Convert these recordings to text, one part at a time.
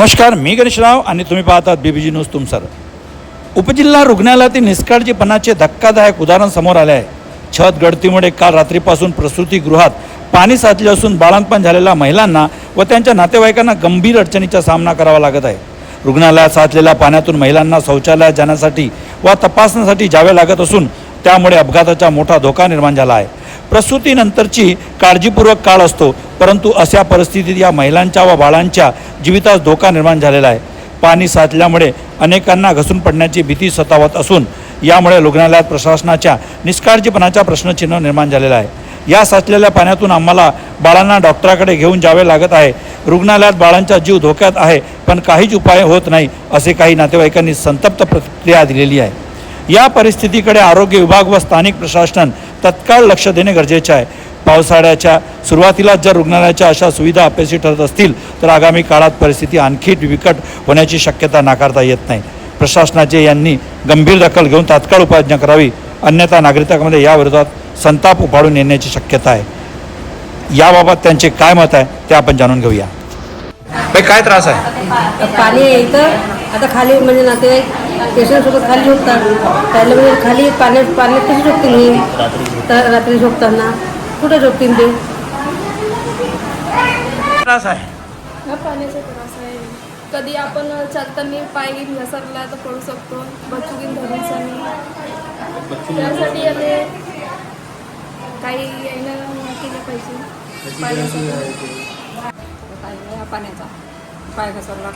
नमस्कार, मी गणेशराव आणि तुम्ही पाहतात बीबीजी न्यूज तुमसर. उपजिल्हा रुग्णालयातील निष्काळजीपणाचे धक्कादायक उदाहरण समोर आले आहे. छत गळतीमुळे काल रात्रीपासून प्रसूतीगृहात पाणी साचले असून बाळंतपण झालेल्या महिलांना व त्यांच्या नातेवाईकांना गंभीर अडचणीचा सामना करावा लागत आहे. रुग्णालयात साचलेल्या पाण्यातून महिलांना शौचालयात जाण्यासाठी व तपासण्यासाठी जावे लागत असून त्यामुळे अपघाताचा मोठा धोका निर्माण झाला आहे. प्रसूतीनंतरची काळजीपूर्वक काळ असतो, परंतु अशा परिस्थितीत या महिलांच्या व बाळांच्या जीवितास धोका निर्माण झालेला आहे. पाणी साचल्यामुळे अनेकांना घसरून पडण्याची भीती सतावत असून यामुळे रुग्णालयात प्रशासनाच्या निष्काळजीपणाचा प्रश्नचिन्ह निर्माण झालेला आहे. या साचलेल्या पाण्यातून आम्हाला बाळांना डॉक्टराकडे घेऊन जावे लागत आहे. रुग्णालयात बाळांचा जीव धोक्यात आहे, पण काहीच उपाय होत नाही, असे काही नातेवाईकांनी संतप्त प्रतिक्रिया दिलेली आहे. या परिस्थितीकडे आरोग्य विभाग व स्थानिक प्रशासन तत्काळ लक्ष देणे गरजेचे आहे. पावसाळ्याच्या सुरुवातीला जर रुग्णालयाच्या अशा सुविधा अपेक्षित ठरत असतील तर आगामी काळात परिस्थिती आणखी बिकट होण्याची शक्यता नाकारता येत नाही. प्रशासनाचे यांनी गंभीर दखल घेऊन तात्काळ उपाययोजना करावी, अन्यथा नागरिकांमध्ये याविरोधात संताप उफाळून येण्याची शक्यता आहे. याबाबत त्यांचे काय मत आहे ते आपण जाणून घेऊया. काय त्रास आहे? पाणी इथं आता खाली म्हणजे नातेवाईक पेशंटसोबत खाली झोपतात. पहिले म्हणजे खाली पाण्यात कशी झोपतील हे? तर रात्री झोपताना कुठे झोपतील ते? त्रास आहे. पाण्याचा त्रास आहे. कधी आपण चालताना पाय घसरला तर पडू शकतो. बचुकीन धरून त्यासाठी आम्ही काही यायला केलं पाहिजे. पाण्याचा पाय घसरला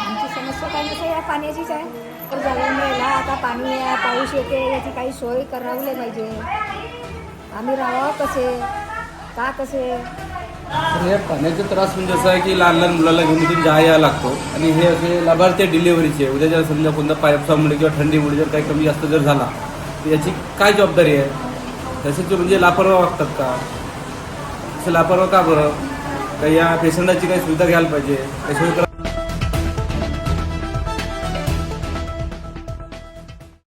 आमची समस्या काय नसते, या पाण्याचीच आहे. तर जागा आता पाणी आहे, पाऊस येते, याची काही सोय करावली पाहिजे. आम्ही राहावं कसे, का कसे? तर हे पाण्याचा त्रास म्हणजे असं आहे की लहान लहान मुलाला घेऊन इथून यायला लागतो आणि हे असे लाभार्थी डिलिव्हरीचे उद्या जर समजा कोणता पावसामुळे किंवा थंडीमुळे जर काही कमी जास्त जर झाला तर याची काय जबाबदारी आहे? तसेच म्हणजे लापरवाह वागतात का? असं लापरवाह का बरं? तर या पेशंटाची काही सुविधा घ्यायला पाहिजे, काही सोय